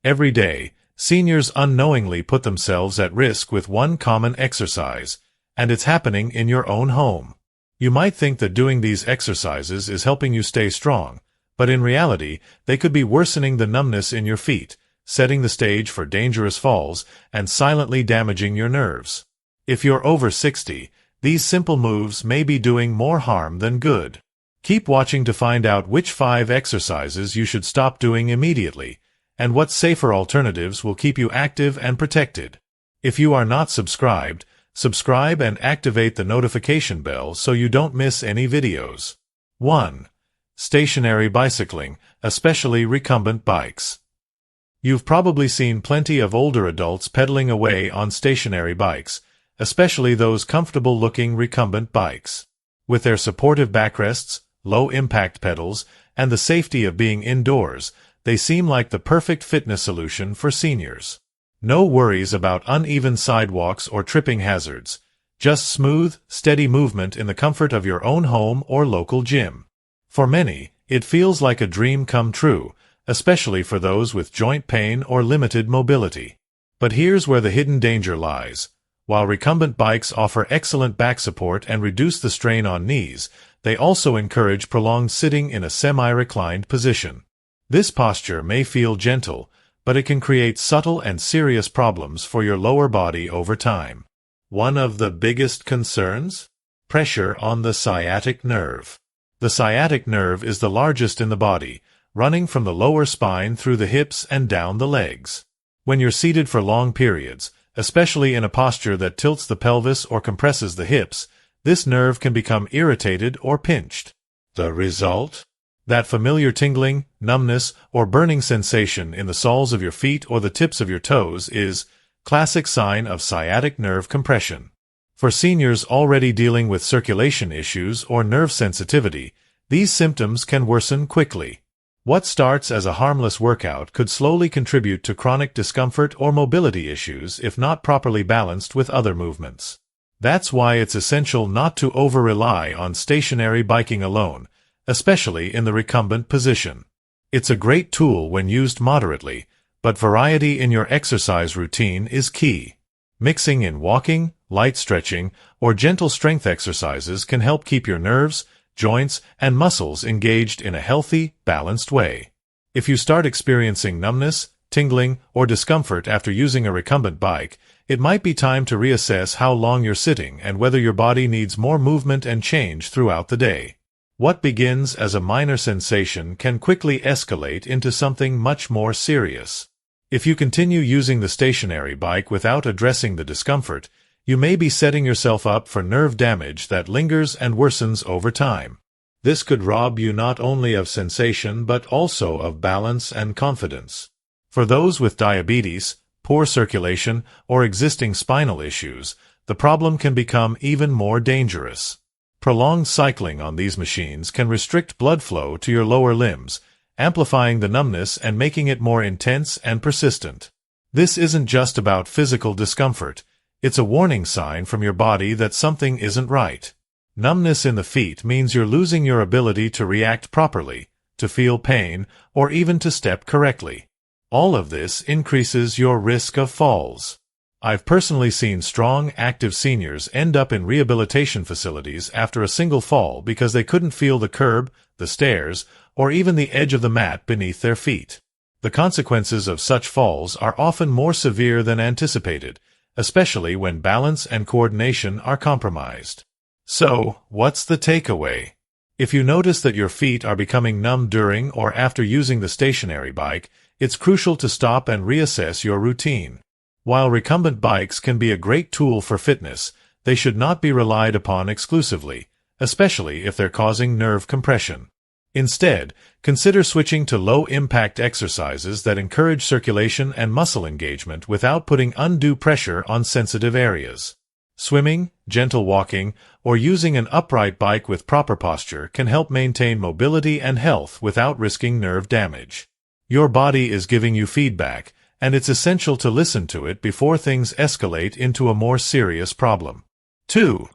Every day, seniors unknowingly put themselves at risk with one common exercise, and it's happening in your own home. You might think that doing these exercises is helping you stay strong, but in reality, they could be worsening the numbness in your feet, setting the stage for dangerous falls, and silently damaging your nerves. If you're over 60, these simple moves may be doing more harm than good. Keep watching to find out which 5 exercises you should stop doing immediately, and what safer alternatives will keep you active and protected. If you are not subscribed, subscribe and activate the notification bell so you don't miss any videos. 1. Stationary bicycling, especially recumbent bikes. You've probably seen plenty of older adults pedaling away on stationary bikes, especially those comfortable-looking recumbent bikes. With their supportive backrests, low-impact pedals, and the safety of being indoors, they seem like the perfect fitness solution for seniors. No worries about uneven sidewalks or tripping hazards, just smooth, steady movement in the comfort of your own home or local gym. For many, it feels like a dream come true, especially for those with joint pain or limited mobility. But here's where the hidden danger lies. While recumbent bikes offer excellent back support and reduce the strain on knees, they also encourage prolonged sitting in a semi-reclined position. This posture may feel gentle, but it can create subtle and serious problems for your lower body over time. One of the biggest concerns? Pressure on the sciatic nerve. The sciatic nerve is the largest in the body, running from the lower spine through the hips and down the legs. When you're seated for long periods, especially in a posture that tilts the pelvis or compresses the hips, this nerve can become irritated or pinched. The result? That familiar tingling, numbness, or burning sensation in the soles of your feet or the tips of your toes is classic sign of sciatic nerve compression. For seniors already dealing with circulation issues or nerve sensitivity, these symptoms can worsen quickly. What starts as a harmless workout could slowly contribute to chronic discomfort or mobility issues if not properly balanced with other movements. That's why it's essential not to over-rely on stationary biking alone, especially in the recumbent position. It's a great tool when used moderately, but variety in your exercise routine is key. Mixing in walking, light stretching, or gentle strength exercises can help keep your nerves, joints, and muscles engaged in a healthy, balanced way. If you start experiencing numbness, tingling, or discomfort after using a recumbent bike, it might be time to reassess how long you're sitting and whether your body needs more movement and change throughout the day. What begins as a minor sensation can quickly escalate into something much more serious. If you continue using the stationary bike without addressing the discomfort, you may be setting yourself up for nerve damage that lingers and worsens over time. This could rob you not only of sensation but also of balance and confidence. For those with diabetes, poor circulation, or existing spinal issues, the problem can become even more dangerous. Prolonged cycling on these machines can restrict blood flow to your lower limbs, amplifying the numbness and making it more intense and persistent. This isn't just about physical discomfort. It's a warning sign from your body that something isn't right. Numbness in the feet means you're losing your ability to react properly, to feel pain, or even to step correctly. All of this increases your risk of falls. I've personally seen strong, active seniors end up in rehabilitation facilities after a single fall because they couldn't feel the curb, the stairs, or even the edge of the mat beneath their feet. The consequences of such falls are often more severe than anticipated, especially when balance and coordination are compromised. So, what's the takeaway? If you notice that your feet are becoming numb during or after using the stationary bike, it's crucial to stop and reassess your routine. While recumbent bikes can be a great tool for fitness, they should not be relied upon exclusively, especially if they're causing nerve compression. Instead, consider switching to low-impact exercises that encourage circulation and muscle engagement without putting undue pressure on sensitive areas. Swimming, gentle walking, or using an upright bike with proper posture can help maintain mobility and health without risking nerve damage. Your body is giving you feedback, and it's essential to listen to it before things escalate into a more serious problem. 2.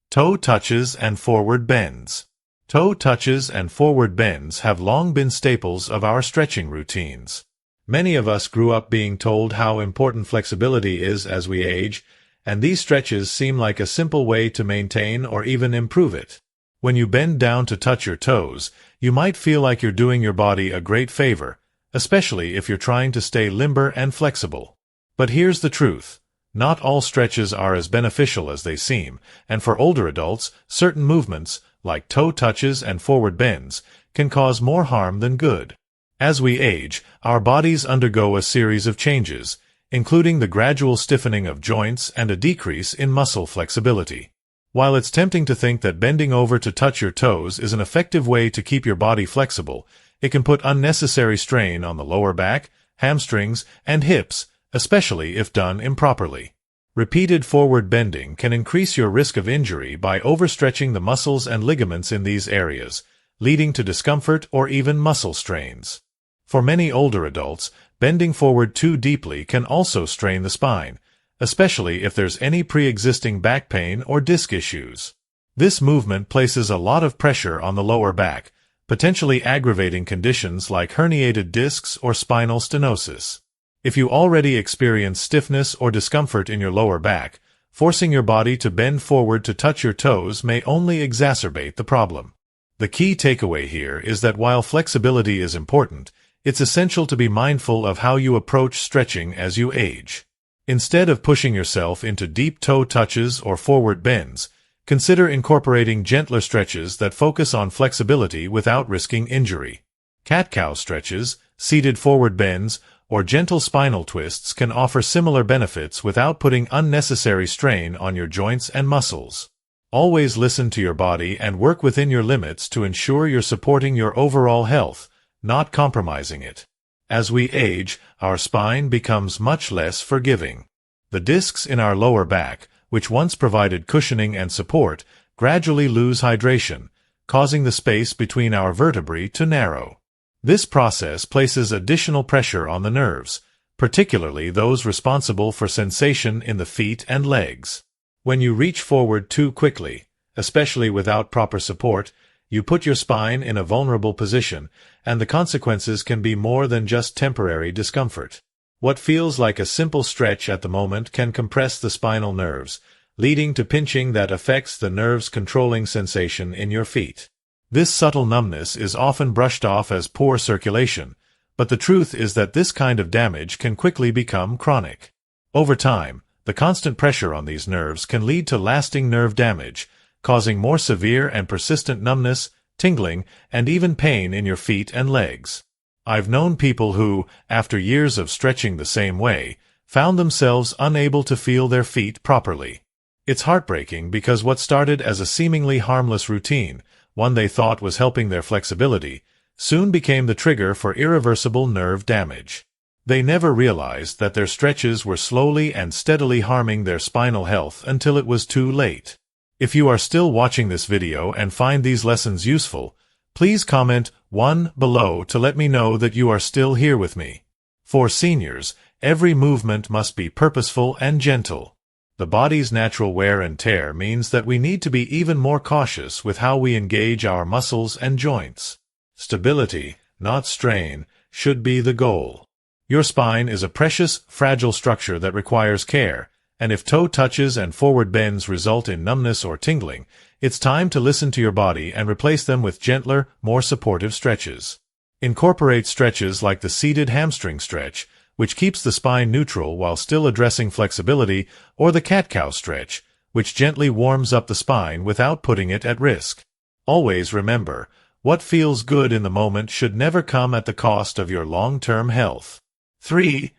Toe touches and forward bends. Toe touches and forward bends have long been staples of our stretching routines. Many of us grew up being told how important flexibility is as we age, and these stretches seem like a simple way to maintain or even improve it. When you bend down to touch your toes, you might feel like you're doing your body a great favor, especially if you're trying to stay limber and flexible. But here's the truth. Not all stretches are as beneficial as they seem, and for older adults, certain movements, like toe touches and forward bends, can cause more harm than good. As we age, our bodies undergo a series of changes, including the gradual stiffening of joints and a decrease in muscle flexibility. While it's tempting to think that bending over to touch your toes is an effective way to keep your body flexible, it can put unnecessary strain on the lower back, hamstrings, and hips, especially if done improperly. Repeated forward bending can increase your risk of injury by overstretching the muscles and ligaments in these areas, leading to discomfort or even muscle strains. For many older adults, bending forward too deeply can also strain the spine, especially if there's any pre-existing back pain or disc issues. This movement places a lot of pressure on the lower back, potentially aggravating conditions like herniated discs or spinal stenosis. If you already experience stiffness or discomfort in your lower back, forcing your body to bend forward to touch your toes may only exacerbate the problem. The key takeaway here is that while flexibility is important, it's essential to be mindful of how you approach stretching as you age. Instead of pushing yourself into deep toe touches or forward bends, consider incorporating gentler stretches that focus on flexibility without risking injury. Cat-cow stretches, seated forward bends, or gentle spinal twists can offer similar benefits without putting unnecessary strain on your joints and muscles. Always listen to your body and work within your limits to ensure you're supporting your overall health, not compromising it. As we age, our spine becomes much less forgiving. The discs in our lower back, which once provided cushioning and support, gradually lose hydration, causing the space between our vertebrae to narrow. This process places additional pressure on the nerves, particularly those responsible for sensation in the feet and legs. When you reach forward too quickly, especially without proper support, you put your spine in a vulnerable position, and the consequences can be more than just temporary discomfort. What feels like a simple stretch at the moment can compress the spinal nerves, leading to pinching that affects the nerves controlling sensation in your feet. This subtle numbness is often brushed off as poor circulation, but the truth is that this kind of damage can quickly become chronic. Over time, the constant pressure on these nerves can lead to lasting nerve damage, causing more severe and persistent numbness, tingling, and even pain in your feet and legs. I've known people who, after years of stretching the same way, found themselves unable to feel their feet properly. It's heartbreaking because what started as a seemingly harmless routine, one they thought was helping their flexibility, soon became the trigger for irreversible nerve damage. They never realized that their stretches were slowly and steadily harming their spinal health until it was too late. If you are still watching this video and find these lessons useful, please comment 1 below to let me know that you are still here with me. For seniors, every movement must be purposeful and gentle. The body's natural wear and tear means that we need to be even more cautious with how we engage our muscles and joints. Stability, not strain, should be the goal. Your spine is a precious, fragile structure that requires care, and if toe touches and forward bends result in numbness or tingling, it's time to listen to your body and replace them with gentler, more supportive stretches. Incorporate stretches like the seated hamstring stretch, which keeps the spine neutral while still addressing flexibility, or the cat-cow stretch, which gently warms up the spine without putting it at risk. Always remember, what feels good in the moment should never come at the cost of your long-term health. 3.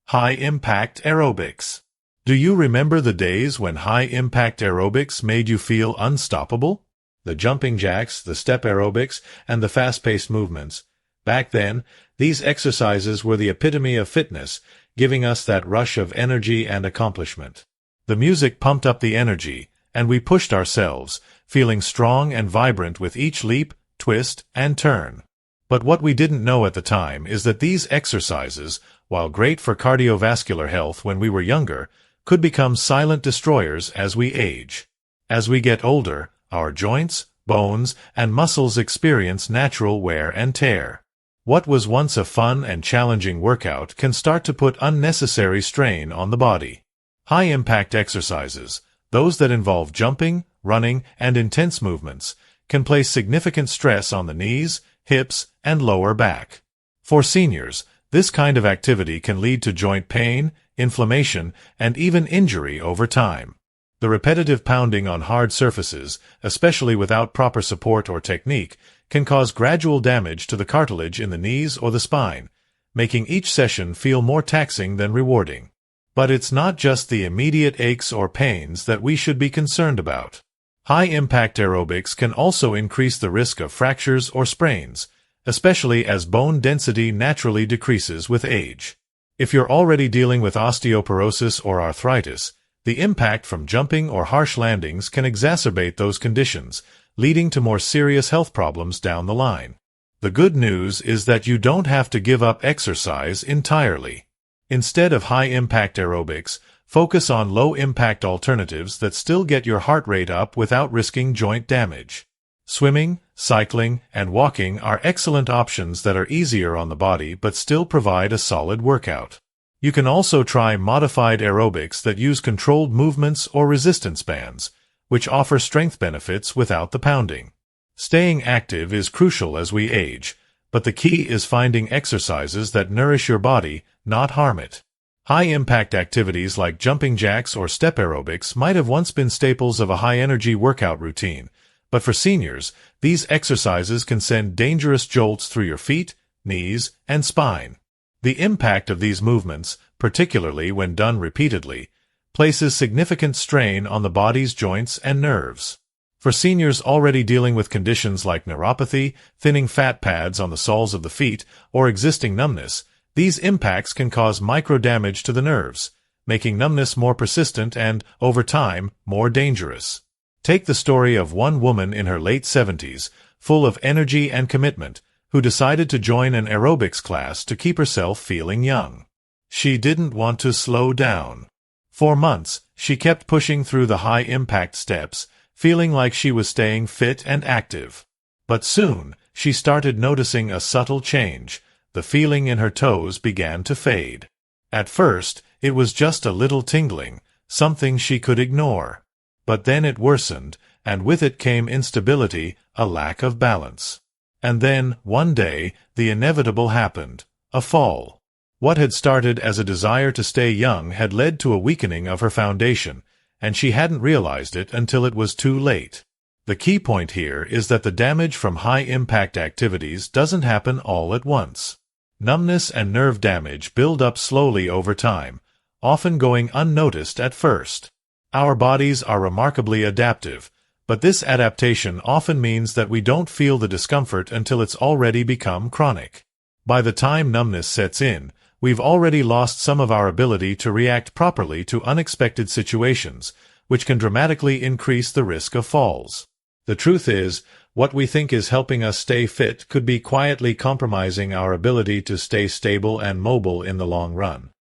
High-impact aerobics. Do you remember the days when high-impact aerobics made you feel unstoppable? The jumping jacks, the step aerobics, and the fast-paced movements. Back then, these exercises were the epitome of fitness, giving us that rush of energy and accomplishment. The music pumped up the energy, and we pushed ourselves, feeling strong and vibrant with each leap, twist, and turn. But what we didn't know at the time is that these exercises, while great for cardiovascular health when we were younger, could become silent destroyers as we age. As we get older, our joints, bones, and muscles experience natural wear and tear. What was once a fun and challenging workout can start to put unnecessary strain on the body. High-impact exercises, those that involve jumping, running, and intense movements, can place significant stress on the knees, hips, and lower back. For seniors, this kind of activity can lead to joint pain, inflammation, and even injury over time. The repetitive pounding on hard surfaces, especially without proper support or technique, can cause gradual damage to the cartilage in the knees or the spine, making each session feel more taxing than rewarding. But it's not just the immediate aches or pains that we should be concerned about. High-impact aerobics can also increase the risk of fractures or sprains, especially as bone density naturally decreases with age. If you're already dealing with osteoporosis or arthritis, the impact from jumping or harsh landings can exacerbate those conditions, leading to more serious health problems down the line. The good news is that you don't have to give up exercise entirely. Instead of high-impact aerobics, focus on low-impact alternatives that still get your heart rate up without risking joint damage. Swimming, cycling, and walking are excellent options that are easier on the body but still provide a solid workout. You can also try modified aerobics that use controlled movements or resistance bands, which offer strength benefits without the pounding. Staying active is crucial as we age, but the key is finding exercises that nourish your body, not harm it. High-impact activities like jumping jacks or step aerobics might have once been staples of a high-energy workout routine, but for seniors, these exercises can send dangerous jolts through your feet, knees, and spine. The impact of these movements, particularly when done repeatedly, places significant strain on the body's joints and nerves. For seniors already dealing with conditions like neuropathy, thinning fat pads on the soles of the feet, or existing numbness, these impacts can cause micro-damage to the nerves, making numbness more persistent and, over time, more dangerous. Take the story of one woman in her late 70s, full of energy and commitment, who decided to join an aerobics class to keep herself feeling young. She didn't want to slow down. For months, she kept pushing through the high-impact steps, feeling like she was staying fit and active. But soon, she started noticing a subtle change. The feeling in her toes began to fade. At first, it was just a little tingling, something she could ignore. But then it worsened, and with it came instability, a lack of balance. And then, one day, the inevitable happened, a fall. What had started as a desire to stay young had led to a weakening of her foundation, and she hadn't realized it until it was too late. The key point here is that the damage from high-impact activities doesn't happen all at once. Numbness and nerve damage build up slowly over time, often going unnoticed at first. Our bodies are remarkably adaptive, but this adaptation often means that we don't feel the discomfort until it's already become chronic. By the time numbness sets in, we've already lost some of our ability to react properly to unexpected situations, which can dramatically increase the risk of falls. The truth is, what we think is helping us stay fit could be quietly compromising our ability to stay stable and mobile in the long run.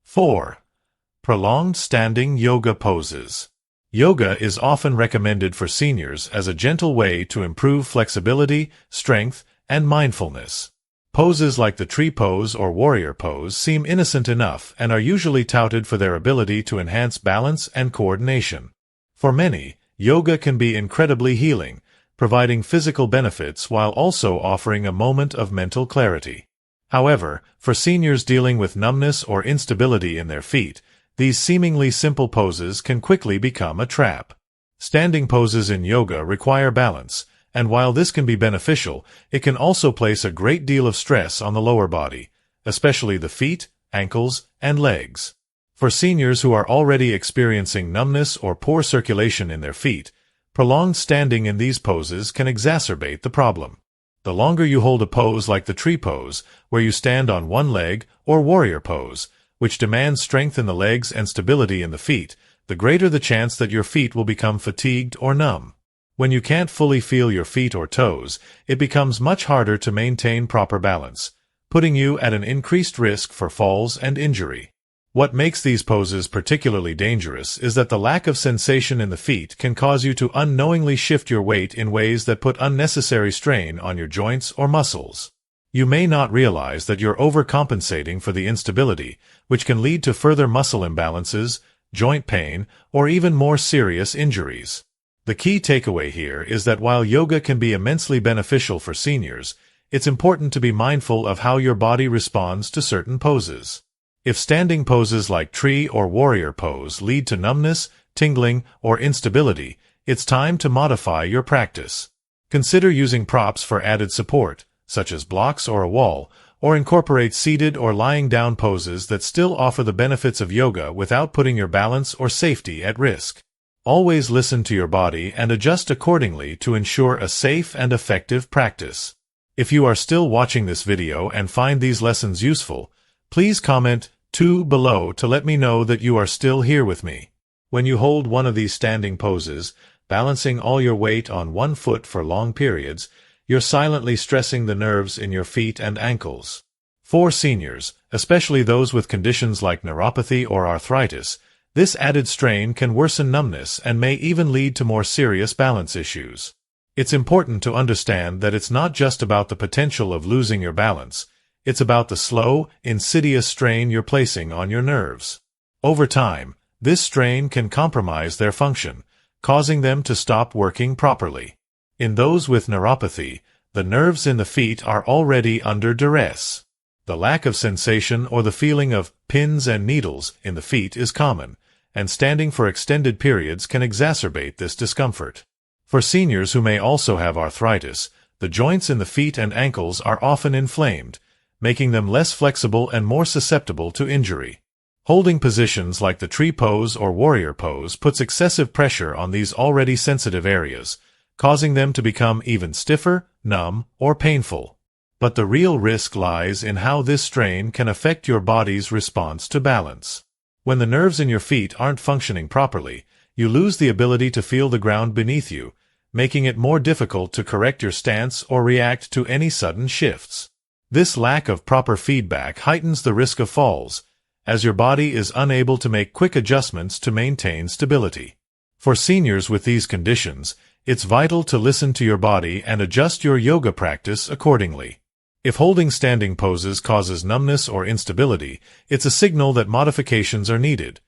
4. Prolonged standing yoga poses. Yoga is often recommended for seniors as a gentle way to improve flexibility, strength, and mindfulness. Poses like the tree pose or warrior pose seem innocent enough and are usually touted for their ability to enhance balance and coordination. For many, yoga can be incredibly healing, providing physical benefits while also offering a moment of mental clarity. However, for seniors dealing with numbness or instability in their feet, these seemingly simple poses can quickly become a trap. Standing poses in yoga require balance, and while this can be beneficial, it can also place a great deal of stress on the lower body, especially the feet, ankles, and legs. For seniors who are already experiencing numbness or poor circulation in their feet, prolonged standing in these poses can exacerbate the problem. The longer you hold a pose like the tree pose, where you stand on one leg, or warrior pose, which demands strength in the legs and stability in the feet, the greater the chance that your feet will become fatigued or numb. When you can't fully feel your feet or toes, it becomes much harder to maintain proper balance, putting you at an increased risk for falls and injury. What makes these poses particularly dangerous is that the lack of sensation in the feet can cause you to unknowingly shift your weight in ways that put unnecessary strain on your joints or muscles. You may not realize that you're overcompensating for the instability, which can lead to further muscle imbalances, joint pain, or even more serious injuries. The key takeaway here is that while yoga can be immensely beneficial for seniors, it's important to be mindful of how your body responds to certain poses. If standing poses like tree or warrior pose lead to numbness, tingling, or instability, it's time to modify your practice. Consider using props for added support, such as blocks or a wall, or incorporate seated or lying down poses that still offer the benefits of yoga without putting your balance or safety at risk. Always listen to your body and adjust accordingly to ensure a safe and effective practice. If you are still watching this video and find these lessons useful, please comment 2 below to let me know that you are still here with me. When you hold one of these standing poses, balancing all your weight on one foot for long periods, you're silently stressing the nerves in your feet and ankles. For seniors, especially those with conditions like neuropathy or arthritis, this added strain can worsen numbness and may even lead to more serious balance issues. It's important to understand that it's not just about the potential of losing your balance, it's about the slow, insidious strain you're placing on your nerves. Over time, this strain can compromise their function, causing them to stop working properly. In those with neuropathy, the nerves in the feet are already under duress. The lack of sensation or the feeling of pins and needles in the feet is common, and standing for extended periods can exacerbate this discomfort. For seniors who may also have arthritis, the joints in the feet and ankles are often inflamed, making them less flexible and more susceptible to injury. Holding positions like the tree pose or warrior pose puts excessive pressure on these already sensitive areas, causing them to become even stiffer, numb, or painful. But the real risk lies in how this strain can affect your body's response to balance. When the nerves in your feet aren't functioning properly, you lose the ability to feel the ground beneath you, making it more difficult to correct your stance or react to any sudden shifts. This lack of proper feedback heightens the risk of falls, as your body is unable to make quick adjustments to maintain stability. For seniors with these conditions, it's vital to listen to your body and adjust your yoga practice accordingly. If holding standing poses causes numbness or instability, it's a signal that modifications are needed.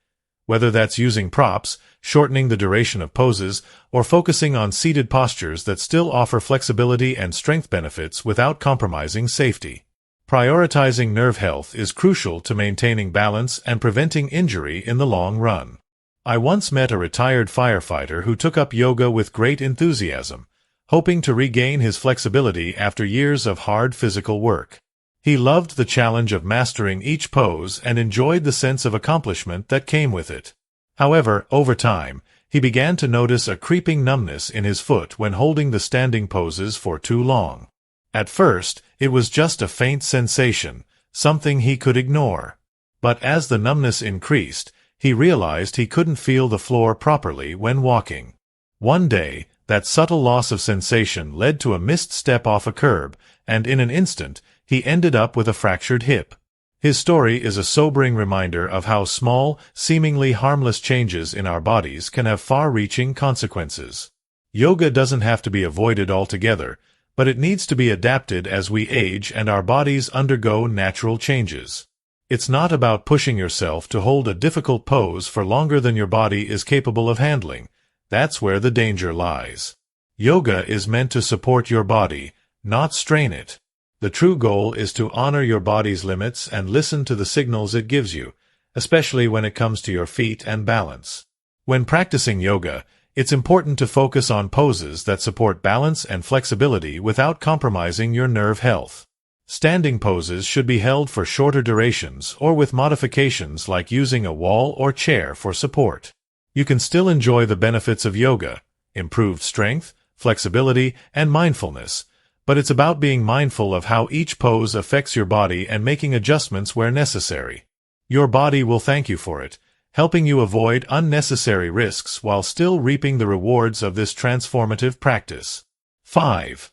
Whether that's using props, shortening the duration of poses, or focusing on seated postures that still offer flexibility and strength benefits without compromising safety. Prioritizing nerve health is crucial to maintaining balance and preventing injury in the long run. I once met a retired firefighter who took up yoga with great enthusiasm, hoping to regain his flexibility after years of hard physical work. He loved the challenge of mastering each pose and enjoyed the sense of accomplishment that came with it. However, over time, he began to notice a creeping numbness in his foot when holding the standing poses for too long. At first, it was just a faint sensation, something he could ignore. But as the numbness increased, he realized he couldn't feel the floor properly when walking. One day, that subtle loss of sensation led to a missed step off a curb, and in an instant, he ended up with a fractured hip. His story is a sobering reminder of how small, seemingly harmless changes in our bodies can have far-reaching consequences. Yoga doesn't have to be avoided altogether, but it needs to be adapted as we age and our bodies undergo natural changes. It's not about pushing yourself to hold a difficult pose for longer than your body is capable of handling. That's where the danger lies. Yoga is meant to support your body, not strain it. The true goal is to honor your body's limits and listen to the signals it gives you, especially when it comes to your feet and balance. When practicing yoga, it's important to focus on poses that support balance and flexibility without compromising your nerve health. Standing poses should be held for shorter durations or with modifications like using a wall or chair for support. You can still enjoy the benefits of yoga, improved strength, flexibility, and mindfulness, but it's about being mindful of how each pose affects your body and making adjustments where necessary. Your body will thank you for it, helping you avoid unnecessary risks while still reaping the rewards of this transformative practice. 5.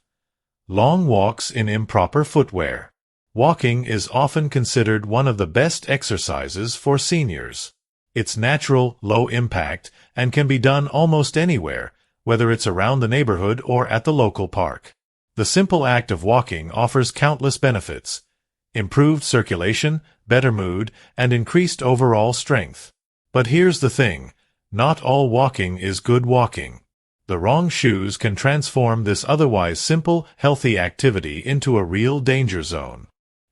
Long walks in improper footwear. Walking is often considered one of the best exercises for seniors. It's natural, low impact, and can be done almost anywhere, whether it's around the neighborhood or at the local park. The simple act of walking offers countless benefits: improved circulation, better mood, and increased overall strength. But here's the thing: not all walking is good walking. The wrong shoes can transform this otherwise simple, healthy activity into a real danger zone.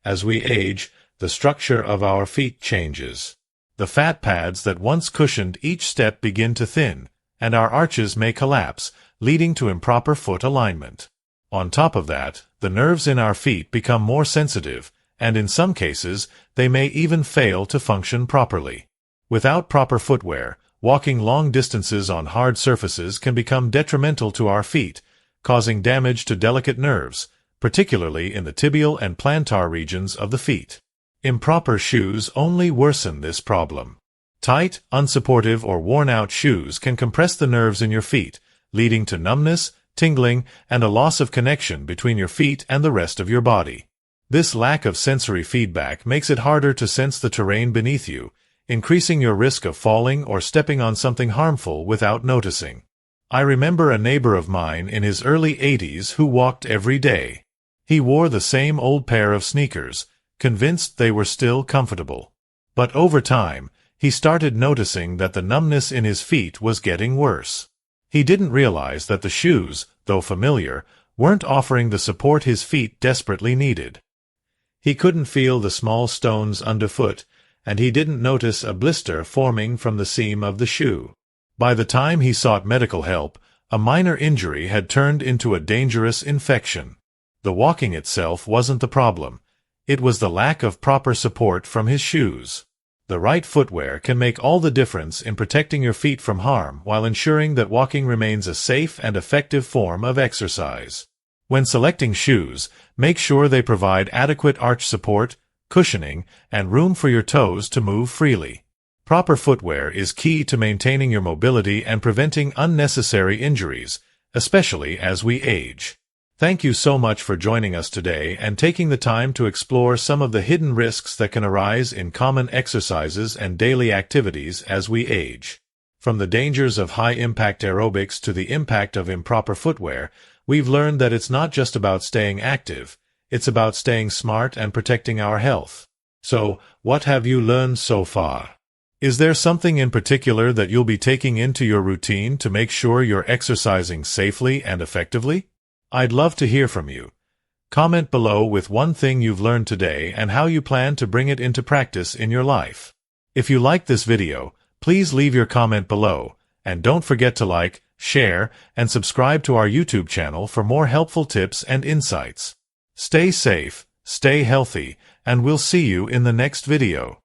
As we age, the structure of our feet changes. The fat pads that once cushioned each step begin to thin, and our arches may collapse, leading to improper foot alignment. On top of that, the nerves in our feet become more sensitive, and in some cases, they may even fail to function properly. Without proper footwear, walking long distances on hard surfaces can become detrimental to our feet, causing damage to delicate nerves, particularly in the tibial and plantar regions of the feet. Improper shoes only worsen this problem. Tight, unsupportive, or worn-out shoes can compress the nerves in your feet, leading to numbness, tingling, and a loss of connection between your feet and the rest of your body. This lack of sensory feedback makes it harder to sense the terrain beneath you, increasing your risk of falling or stepping on something harmful without noticing. I remember a neighbor of mine in his early 80s who walked every day. He wore the same old pair of sneakers, convinced they were still comfortable. But over time, he started noticing that the numbness in his feet was getting worse. He didn't realize that the shoes, though familiar, weren't offering the support his feet desperately needed. He couldn't feel the small stones underfoot, and he didn't notice a blister forming from the seam of the shoe. By the time he sought medical help, a minor injury had turned into a dangerous infection. The walking itself wasn't the problem. It was the lack of proper support from his shoes. The right footwear can make all the difference in protecting your feet from harm while ensuring that walking remains a safe and effective form of exercise. When selecting shoes, make sure they provide adequate arch support, cushioning, and room for your toes to move freely. Proper footwear is key to maintaining your mobility and preventing unnecessary injuries, especially as we age. Thank you so much for joining us today and taking the time to explore some of the hidden risks that can arise in common exercises and daily activities as we age. From the dangers of high-impact aerobics to the impact of improper footwear, we've learned that it's not just about staying active. It's about staying smart and protecting our health. So, what have you learned so far? Is there something in particular that you'll be taking into your routine to make sure you're exercising safely and effectively? I'd love to hear from you. Comment below with one thing you've learned today and how you plan to bring it into practice in your life. If you liked this video, please leave your comment below, and don't forget to like, share, and subscribe to our YouTube channel for more helpful tips and insights. Stay safe, stay healthy, and we'll see you in the next video.